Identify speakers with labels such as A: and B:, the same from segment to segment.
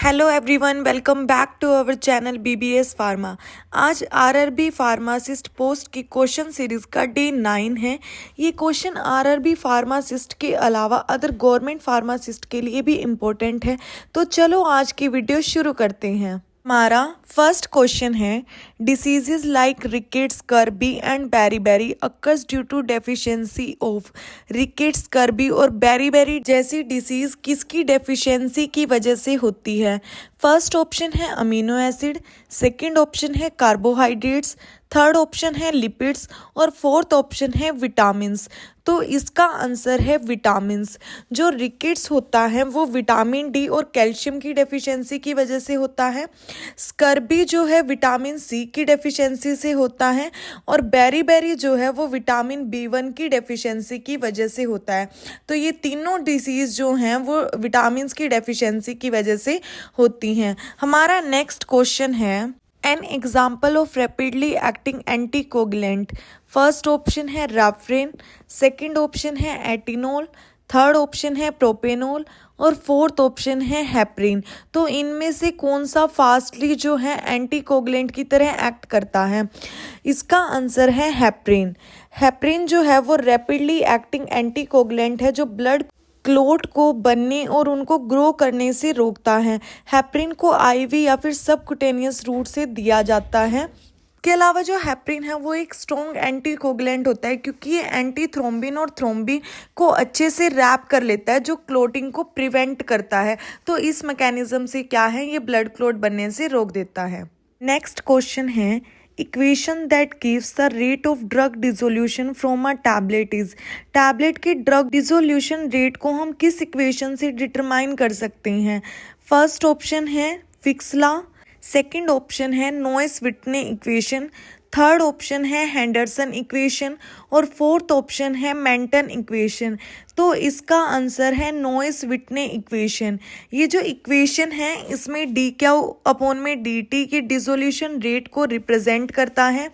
A: Hello everyone, welcome back to our channel BBS pharma. आज RRB pharmacist post की question series का day 9 है। ये क्वेश्चन आरआरबी फार्मासिस्ट के अलावा अदर गवर्नमेंट फार्मासिस्ट के लिए भी इम्पोर्टेंट है। तो चलो आज की वीडियो शुरू करते हैं। हमारा फर्स्ट क्वेश्चन है, diseases like rickets, scurvy and beriberi occurs due to deficiency of rickets, scurvy और बेरीबेरी जैसी डिसीज किसकी डेफिशिएंसी की वजह से होती है? फर्स्ट ऑप्शन है अमीनो एसिड, सेकंड ऑप्शन है कार्बोहाइड्रेट्स, थर्ड ऑप्शन है लिपिड्स और फोर्थ ऑप्शन है विटामिन्स। तो इसका आंसर है विटामिन्स। जो रिकेट्स होता है वो विटामिन डी और कैल्शियम की डेफिशिएंसी की वजह से होता है। स्कर्बी जो है विटामिन सी की डेफिशिएंसी से होता है और बेरीबेरी जो है वो विटामिन बी1 की डेफिशिएंसी की वजह से होता है। तो ये तीनों डिसीज जो हैं वो विटामिन्स की डेफिशिएंसी की वजह से होती हैं। हमारा नेक्स्ट क्वेश्चन है, an example of rapidly acting anticoagulant. First option है राफ्रेन, सेकंड ऑप्शन है एटिनोल, थर्ड ऑप्शन है प्रोपेनोल और फोर्थ ऑप्शन है हेपरिन। तो इनमें से कौन सा फास्टली जो है एंटीकोगुलेंट की तरह एक्ट करता है? इसका आंसर है हेपरिन। हेपरिन जो है वो रैपिडली एक्टिंग एंटीकोगुलेंट है जो ब्लड क्लोट को बनने और उनको ग्रो करने से रोकता है। हेपरिन को आईवी या फिर सबक्यूटेनियस रूट से दिया जाता है। इसके अलावा जो हेपरिन है वो एक स्ट्रॉन्ग एंटीकोगुलेंट होता है क्योंकि ये एंटी थ्रोम्बिन और थ्रोम्बिन को अच्छे से रैप कर लेता है जो क्लोटिंग को प्रिवेंट करता है। तो इस मैकेनिज्म से क्या है, ये ब्लड क्लोट बनने से रोक देता है। नेक्स्ट क्वेश्चन है, equation that gives the rate of drug dissolution from a tablet is. Tablet के ड्रग डिसोल्यूशन रेट को हम किस इक्वेशन से डिटरमाइन कर सकते हैं? फर्स्ट ऑप्शन है फिक्सला, सेकंड ऑप्शन है नोएस व्हिटने इक्वेशन, थर्ड ऑप्शन है हेंडरसन इक्वेशन और फोर्थ ऑप्शन है मेंटन इक्वेशन। तो इसका आंसर है नोएस व्हिटने इक्वेशन। ये जो इक्वेशन है इसमें डी क्यू अपॉन में डी टी के डिसोल्यूशन रेट को रिप्रेजेंट करता है।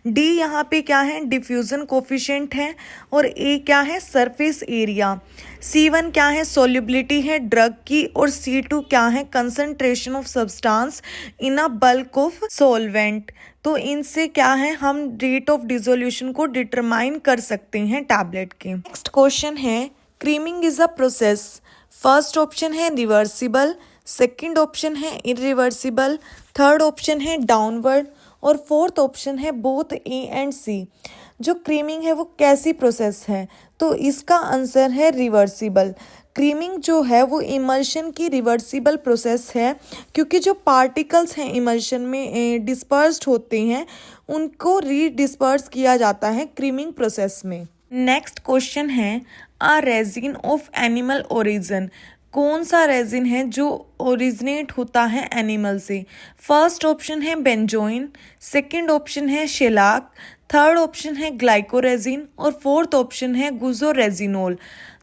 A: डी यहाँ पे क्या है, डिफ्यूजन कोफिशिएंट है और ए क्या है, सरफेस एरिया। C1 क्या है, सोल्युबिलिटी है ड्रग की और C2 क्या है, concentration of substance in a bulk of solvent. तो इनसे क्या है, हम रेट ऑफ डिसोल्यूशन को डिटरमाइन कर सकते हैं टैबलेट के। नेक्स्ट क्वेश्चन है, creaming is a process. First option है रिवर्सिबल, सेकंड ऑप्शन है इरिवर्सिबल, थर्ड ऑप्शन है डाउनवर्ड और फोर्थ ऑप्शन है बोथ ए एंड सी। जो क्रीमिंग है वो कैसी प्रोसेस है? तो इसका आंसर है रिवर्सिबल। क्रीमिंग जो है वो इमल्शन की रिवर्सिबल प्रोसेस है क्योंकि जो पार्टिकल्स हैं इमल्शन में डिस्पर्स्ड होते हैं उनको रीडिस्पर्स किया जाता है क्रीमिंग प्रोसेस में। नेक्स्ट क्वेश्चन है, अ रेजिन ऑफ एनिमल ओरिजिन। कौन सा रेजिन है जो ओरिजिनेट होता है एनिमल से? फर्स्ट ऑप्शन है बेंजोइन, सेकंड ऑप्शन है शेलाक, थर्ड ऑप्शन है ग्लाइकोरेजिन और फोर्थ ऑप्शन है गुजोरेजिनोल।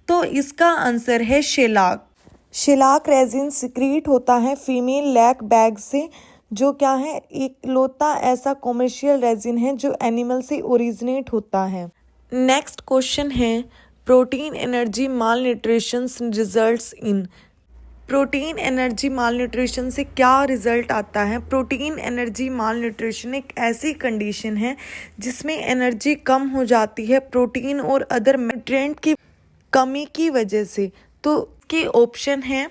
A: तो इसका आंसर है शेलाक। शेलाक रेजिन सिक्रीट होता है फीमेल लैक बैग से, जो क्या है, एक लौता ऐसा कॉमर्शियल रेजिन है जो एनिमल से ओरिजिनेट होता है। नेक्स्ट क्वेश्चन है, protein energy mall nutrition results in. Protein energy mall nutrition से क्या रिजल्ट आता है? प्रोटीन एनर्जी माल न्यूट्रिशन एक ऐसी कंडीशन है जिसमें एनर्जी कम हो जाती है प्रोटीन और अदर न्यूट्रिएंट की कमी की वजह से। तो के ऑप्शन है,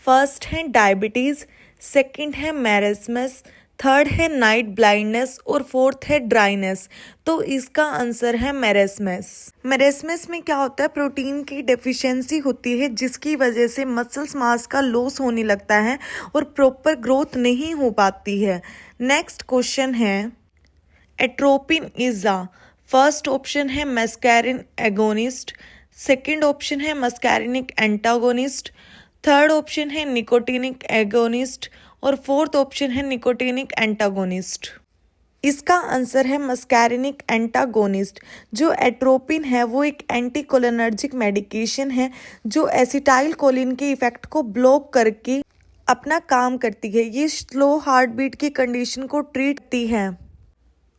A: फर्स्ट है डायबिटीज़, सेकंड है मैरेस्मस, थर्ड है नाइट ब्लाइंडनेस और फोर्थ है ड्राइनेस। तो इसका आंसर है मैरेस्मस। मैरेस्मस में क्या होता है, प्रोटीन की डेफिशिएंसी होती है जिसकी वजह से मसल्स मास का लॉस होने लगता है और प्रॉपर ग्रोथ नहीं हो पाती है। नेक्स्ट क्वेश्चन है, atropine is a. First option है मस्कैरिन एगोनिस्ट, सेकंड ऑप्शन है मस्कैरिनिक एंटागोनिस्ट, थर्ड ऑप्शन है निकोटिनिक एगोनिस्ट और फोर्थ ऑप्शन है निकोटिनिक एंटागोनिस्ट। इसका आंसर है मस्कैरिनिक एंटागोनिस्ट। जो एट्रोपिन है वो एक एंटीकोलिनर्जिक मेडिकेशन है जो एसिटाइल कोलिन के इफेक्ट को ब्लॉक करके अपना काम करती है। ये स्लो हार्ट बीट की कंडीशन को ट्रीट करती है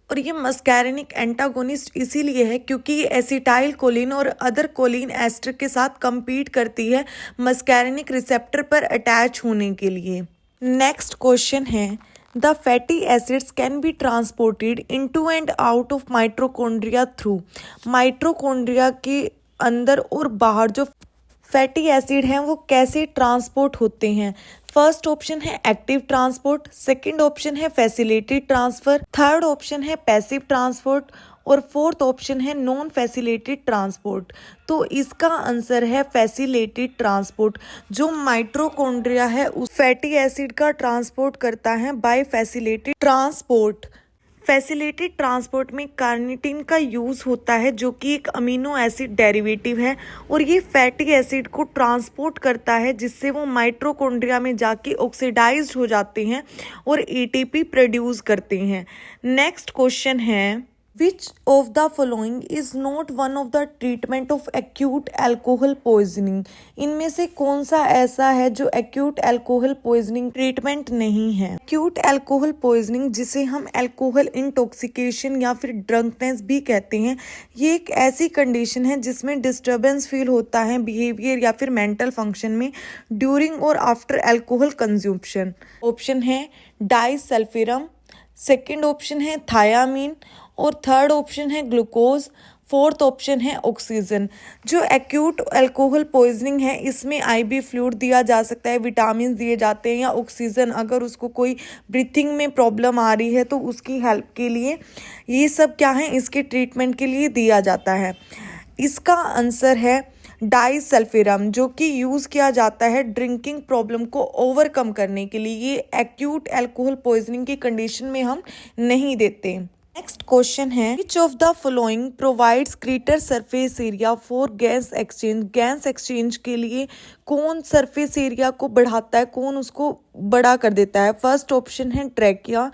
A: और ये मस्कैरिनिक एंटागोनिस्ट इसीलिए है क्योंकि ये एसिटाइल कोलिन और अदर कोलिन एस्टर के साथ compete करती है मस्कैरिनिक रिसेप्टर पर अटैच होने के लिए। नेक्स्ट क्वेश्चन है the fatty acids can be transported into and out of mitochondria through. Mitochondria के अंदर और बाहर जो फैटी एसिड हैं वो कैसे ट्रांसपोर्ट होते हैं। फर्स्ट ऑप्शन है एक्टिव ट्रांसपोर्ट, सेकंड ऑप्शन है फैसिलिटेड ट्रांसफर, थर्ड ऑप्शन है पैसिव ट्रांसपोर्ट और फोर्थ ऑप्शन है नॉन फैसिलिटेड ट्रांसपोर्ट। तो इसका आंसर है फैसिलिटेड ट्रांसपोर्ट। जो माइटोकॉन्ड्रिया है उस फैटी एसिड का ट्रांसपोर्ट करता है by facilitated transport. Facilitated transport में कार्निटिन का यूज़ होता है जो कि एक अमीनो एसिड डेरिवेटिव है और ये फैटी एसिड को ट्रांसपोर्ट करता है जिससे वो माइटोकॉन्ड्रिया में जाके ऑक्सीडाइज्ड हो जाते हैं और एटीपी प्रोड्यूस करते हैं। नेक्स्ट क्वेश्चन है Which of the following is not one of the treatment of acute alcohol poisoning? इनमें से कौन सा ऐसा है जो acute alcohol poisoning ट्रीटमेंट नहीं है। acute alcohol poisoning जिसे हम alcohol intoxication या फिर drunkenness भी कहते हैं, ये एक ऐसी कंडीशन है जिसमें डिस्टर्बेंस फील होता है बिहेवियर या फिर मेंटल फंक्शन में ड्यूरिंग और आफ्टर अल्कोहल कंज्यूम्पशन। ऑप्शन है डाइसल्फिरम, सेकेंड ऑप्शन है थायामीन और थर्ड ऑप्शन है ग्लूकोज, फोर्थ ऑप्शन है ऑक्सीजन। जो एक्यूट अल्कोहल पॉइजनिंग है इसमें आईवी फ्लूइड दिया जा सकता है, विटामिन दिए जाते हैं या ऑक्सीजन अगर उसको कोई ब्रीथिंग में प्रॉब्लम आ रही है तो उसकी हेल्प के लिए ये सब क्या है इसके ट्रीटमेंट के लिए दिया जाता है। इसका आंसर है डाइसल्फिरम जो कि यूज़ किया जाता है ड्रिंकिंग प्रॉब्लम को ओवरकम करने के लिए। ये एक्यूट अल्कोहल पॉइजनिंग की कंडीशन में हम नहीं देते। नेक्स्ट क्वेश्चन है which of the following provides greater surface area for gas exchange. Gas exchange के लिए कौन सरफेस एरिया को बढ़ाता है, कौन उसको बड़ा कर देता है। फर्स्ट ऑप्शन है ट्रैकिया,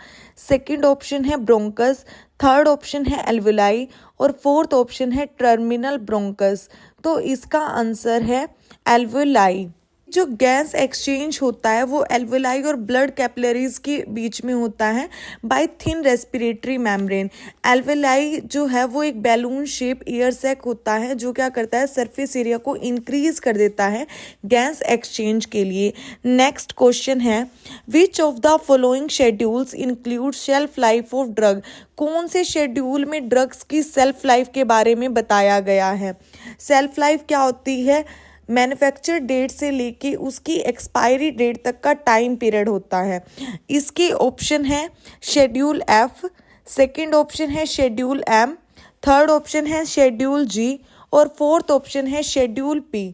A: सेकंड ऑप्शन है ब्रोंकस, थर्ड ऑप्शन है एल्वुलाई और फोर्थ ऑप्शन है टर्मिनल ब्रोंकस। तो इसका आंसर है एल्वुलाई। जो गैस एक्सचेंज होता है वो एल्वुलाई और ब्लड कैपिलरीज के बीच में होता है bye thin respiratory membrane. Alveoli जो है वो एक बैलून शेप एयर सैक होता है जो क्या करता है सरफेस एरिया को इंक्रीज कर देता है गैस एक्सचेंज के लिए। नेक्स्ट क्वेश्चन है which of the following schedules include shelf life of drug. कौन से शेड्यूल में ड्रग्स की सेल्फ लाइफ के बारे में बताया गया है। सेल्फ लाइफ क्या होती है, मैन्युफैक्चर डेट से लेके उसकी एक्सपायरी डेट तक का टाइम पीरियड होता है। इसके ऑप्शन है शेड्यूल एफ, सेकंड ऑप्शन है शेड्यूल एम, थर्ड ऑप्शन है शेड्यूल जी और फोर्थ ऑप्शन है शेड्यूल पी।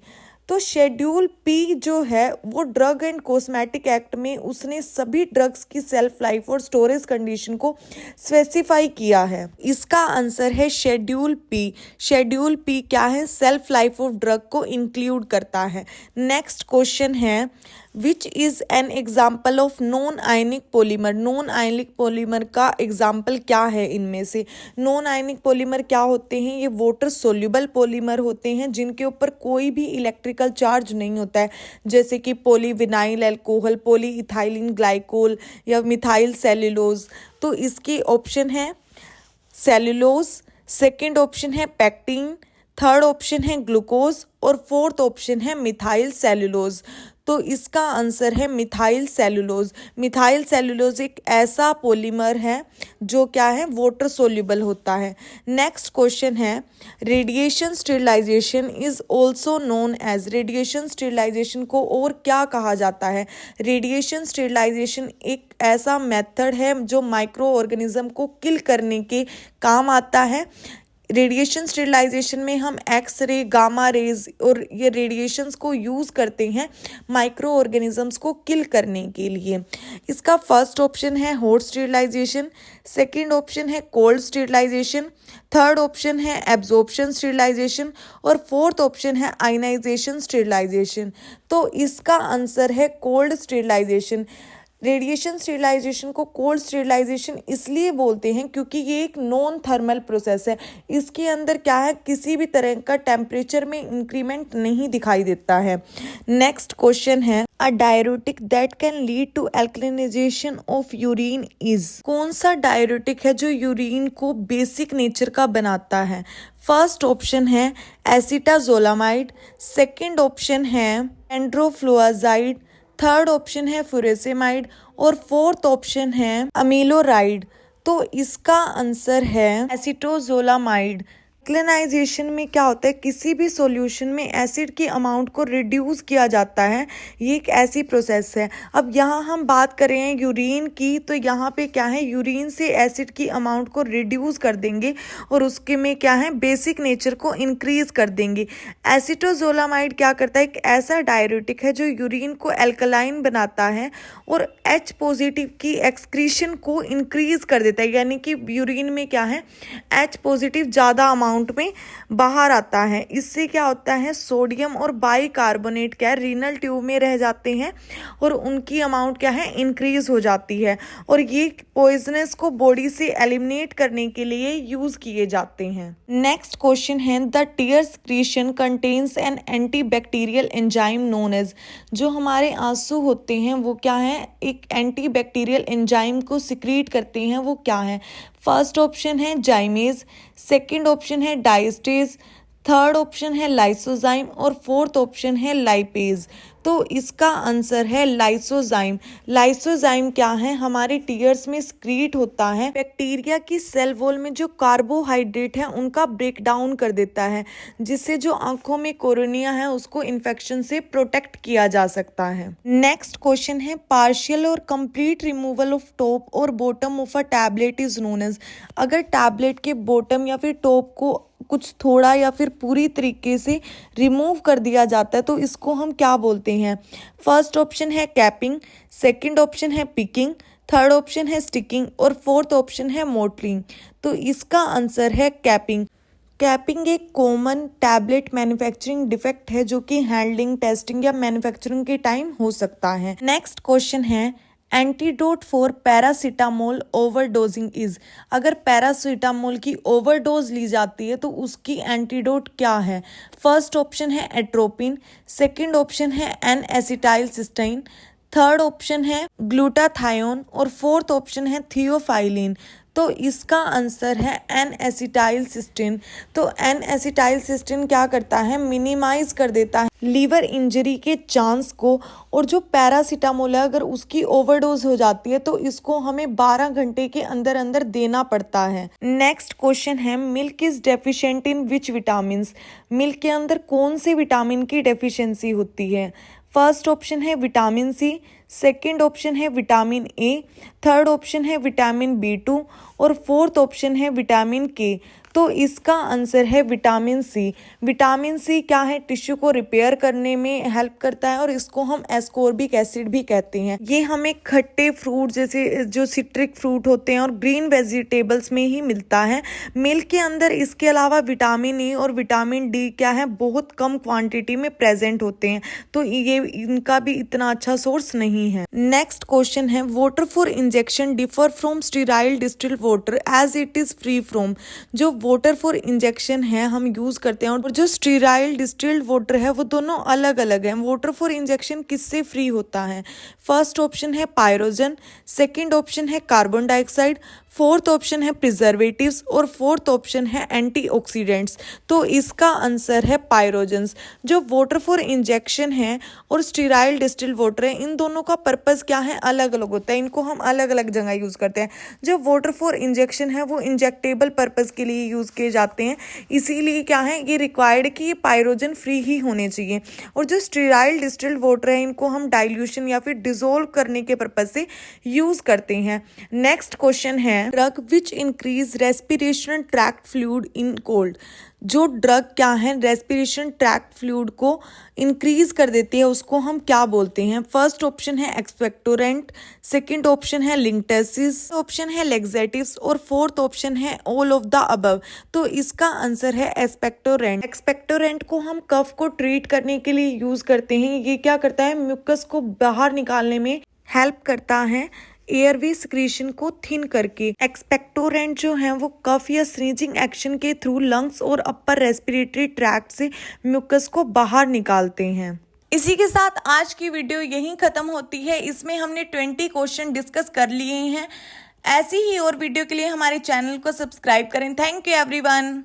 A: तो शेड्यूल पी जो है वो ड्रग एंड कॉस्मेटिक एक्ट में उसने सभी ड्रग्स की सेल्फ लाइफ और स्टोरेज कंडीशन को स्पेसिफाई किया है। इसका आंसर है शेड्यूल पी। शेड्यूल पी क्या है, सेल्फ लाइफ ऑफ ड्रग को इंक्लूड करता है। नेक्स्ट क्वेश्चन है which is an example of non ionic polymer. Non ionic polymer का एग्जाम्पल क्या है इनमें से। नॉन आयनिक पॉलीमर क्या होते हैं, ये वाटर सोल्यूबल पॉलीमर होते हैं जिनके ऊपर कोई भी इलेक्ट्रिकल चार्ज नहीं होता है, जैसे कि पॉलीविनाइल अल्कोहल, पॉलीइथाइलिन ग्लाइकोल या मिथाइल सेल्यूलोज। तो इसके ऑप्शन है सेल्यूलोज, सेकेंड ऑप्शन है पैक्टिन, थर्ड ऑप्शन है ग्लूकोज और फोर्थ ऑप्शन है मिथाइल सेल्यूलोज। तो इसका आंसर है मिथाइल सेल्यूलोज। मिथाइल सेल्यूलोज एक ऐसा पॉलीमर है जो क्या है वाटर सोल्यूबल होता है। नेक्स्ट क्वेश्चन है radiation sterilization is also known as. Radiation sterilization को और क्या कहा जाता है। रेडिएशन स्टेरिलाइजेशन एक ऐसा मेथड है जो माइक्रो ऑर्गेनिज्म को किल करने के काम आता है। रेडिएशन स्टेरिलाइजेशन में हम एक्स रे, गामा रेज और ये रेडिएशंस को यूज़ करते हैं माइक्रो ऑर्गेनिजम्स को किल करने के लिए। इसका फर्स्ट ऑप्शन है हॉट स्टेरिलाइजेशन, सेकंड ऑप्शन है कोल्ड स्टेरिलाइजेशन, थर्ड ऑप्शन है एब्जॉर्प्शन स्टेरिलाइजेशन और फोर्थ ऑप्शन है आयनाइजेशन स्टेरिलाइजेशन। तो इसका आंसर है कोल्ड स्टेरिलाइजेशन। रेडिएशन स्टेरिलाइजेशन को कोल्ड स्टेरिलाइजेशन इसलिए बोलते हैं क्योंकि ये एक नॉन थर्मल प्रोसेस है। इसके अंदर क्या है, किसी भी तरह का टेम्परेचर में इंक्रीमेंट नहीं दिखाई देता है। नेक्स्ट क्वेश्चन है a diuretic that can lead to alkalinization of urine is. कौन सा डाययूरेटिक है जो यूरिन को बेसिक नेचर का बनाता है। फर्स्ट ऑप्शन है एसिटाजोलामाइड, सेकेंड ऑप्शन है एंड्रोफ्लोराजाइड, थर्ड ऑप्शन है फुरेसेमाइड और फोर्थ ऑप्शन है अमीलोराइड। तो इसका आंसर है एसीटोजोलामाइड। एल्कलाइजेशन में क्या होता है, किसी भी सॉल्यूशन में एसिड की अमाउंट को रिड्यूस किया जाता है, ये एक ऐसी प्रोसेस है। अब यहाँ हम बात कर रहे हैं यूरिन की, तो यहाँ पे क्या है, यूरिन से एसिड की अमाउंट को रिड्यूस कर देंगे और उसके में क्या है, बेसिक नेचर को इंक्रीज कर देंगे। एसीटोजोलामाइड क्या करता है, एक ऐसा डाययूरेटिक है जो यूरिन को एल्कलाइन बनाता है और H पॉजिटिव की एक्सक्रीशन को इंक्रीज कर देता है, यानी कि यूरिन में क्या है, H पॉजिटिव ज़्यादा अमाउंट में बाहर आता है। इससे क्या होता है, सोडियम और बाइकार्बोनेट क्या है, रीनल ट्यूब में रह जाते हैं और उनकी अमाउंट क्या है, इंक्रीज हो जाती है और ये पॉइजनस को बॉडी से एलिमिनेट करने के लिए यूज किए जाते हैं। नेक्स्ट क्वेश्चन है, the tear secretion contains an antibacterial enzyme known as. जो हमारे आंसू होते हैं वो क्या है, एक एंटीबैक्टीरियल एंजाइम को सिक्रीट करते हैं, वो क्या है। फर्स्ट ऑप्शन है जाइमेज, सेकंड ऑप्शन है डायस्टेज, थर्ड ऑप्शन है लाइसोजाइम और फोर्थ ऑप्शन है लाइपेज। तो इसका आंसर है लाइसोजाइम। लाइसोजाइम क्या है, हमारे टीयर्स में स्क्रीट होता है, बैक्टीरिया की सेल वॉल में जो कार्बोहाइड्रेट है उनका ब्रेक डाउन कर देता है, जिससे जो आंखों में कोरोनिया है उसको इन्फेक्शन से प्रोटेक्ट किया जा सकता है। नेक्स्ट क्वेश्चन है, पार्शियल और कंप्लीट रिमूवल ऑफ टॉप और bottom of a tablet is known as. अगर टैबलेट के बॉटम या फिर टॉप को कुछ थोड़ा या फिर पूरी तरीके से रिमूव कर दिया जाता है तो इसको हम क्या बोलते हैं। फर्स्ट ऑप्शन है कैपिंग, सेकंड ऑप्शन है पिकिंग, थर्ड ऑप्शन है स्टिकिंग और फोर्थ ऑप्शन है मोटलिंग। तो इसका आंसर है कैपिंग। कैपिंग एक कॉमन टैबलेट मैन्युफैक्चरिंग डिफेक्ट है जो कि हैंडलिंग, टेस्टिंग या मैन्युफैक्चरिंग के टाइम हो सकता है। नेक्स्ट क्वेश्चन है, antidote for paracetamol overdosing is. अगर पैरासीटामोल की ओवरडोज ली जाती है तो उसकी एंटीडोट क्या है। फर्स्ट ऑप्शन है एट्रोपिन, सेकंड ऑप्शन है N acetyl cysteine, third option है ग्लूटाथायोन और फोर्थ ऑप्शन है थियोफाइलिन। तो इसका आंसर है एन एसिटाइल सिस्टीन। तो एन एसिटाइल सिस्टीन क्या करता है, मिनिमाइज कर देता है लीवर इंजरी के चांस को, और जो पैरासीटामोल है अगर उसकी ओवरडोज हो जाती है तो इसको हमें 12 घंटे के अंदर अंदर देना पड़ता है। नेक्स्ट क्वेश्चन है, milk is deficient in which vitamin. Milk के अंदर कौन से विटामिन की डेफिशिएंसी होती है। फर्स्ट ऑप्शन है विटामिन सी, सेकंड ऑप्शन है विटामिन ए, थर्ड ऑप्शन है विटामिन B2 और फोर्थ ऑप्शन है विटामिन के। तो इसका आंसर है विटामिन सी। विटामिन सी क्या है, टिश्यू को रिपेयर करने में हेल्प करता है और इसको हम एस्कॉर्बिक एसिड भी कहते हैं। ये हमें खट्टे फ्रूट जैसे जो सिट्रिक फ्रूट होते हैं और ग्रीन वेजिटेबल्स में ही मिलता है। मिल्क के अंदर इसके अलावा विटामिन ई और विटामिन डी क्या है, बहुत कम क्वांटिटी में प्रेजेंट होते हैं, तो ये इनका भी इतना अच्छा सोर्स नहीं है। नेक्स्ट क्वेश्चन है, water for injection differ from sterile distilled water as it is free from. जो वाटर फॉर इंजेक्शन है हम यूज करते हैं और जो स्टीराइल डिस्टिल्ड वाटर है वो दोनों अलग अलग हैं। वाटर फॉर इंजेक्शन किससे फ्री होता है। फर्स्ट ऑप्शन है पायरोजन, सेकंड ऑप्शन है कार्बन डाइऑक्साइड, फोर्थ ऑप्शन है प्रिजर्वेटिव्स और फोर्थ ऑप्शन है एंटीऑक्सीडेंट्स। तो इसका आंसर है पायरोजन्स। जो वाटर फॉर इंजेक्शन है और स्टीराइल डिस्टिल्ड वाटर है, इन दोनों का पर्पस क्या है, अलग अलग होता है, इनको हम अलग अलग जगह यूज करते हैं। जो वाटर फॉर इंजेक्शन है वो इंजेक्टेबल पर्पस के लिए यूज किए जाते हैं, इसीलिए क्या है, ये रिक्वायर्ड कि ये पायरोजन फ्री ही होने चाहिए। और जो स्टीराइल डिस्टिल्ड वाटर है इनको हम डाइल्यूशन या फिर डिसोल्व करने के पर्पज से यूज करते हैं। नेक्स्ट क्वेश्चन है, drug which increase respiration tract fluid in cold. जो ड्रग क्या है रेस्पिरेशन ट्रैक्ट फ्लूइड को इंक्रीज कर देती है उसको हम क्या बोलते हैं। फर्स्ट ऑप्शन है एक्सपेक्टोरेंट, सेकंड ऑप्शन है लिंकटेसिस, ऑप्शन है लेक्सेटिव्स और फोर्थ ऑप्शन है ऑल ऑफ द अबव। तो इसका आंसर है एक्सपेक्टोरेंट। एक्सपेक्टोरेंट को हम कफ को ट्रीट करने के लिए यूज करते हैं। ये क्या करता है, म्यूकस को बाहर निकालने में हेल्प करता है, एयरवे सिक्रीशन को थिन करके। एक्सपेक्टोरेंट जो है वो कफ या स्नीजिंग एक्शन के थ्रू लंग्स और अपर रेस्पिरेटरी ट्रैक्ट से म्यूकस को बाहर निकालते हैं। इसी के साथ आज की वीडियो यहीं खत्म होती है। इसमें हमने 20 क्वेश्चन डिस्कस कर लिए हैं। ऐसी ही और वीडियो के लिए हमारे चैनल को सब्सक्राइब करें। Thank you everyone.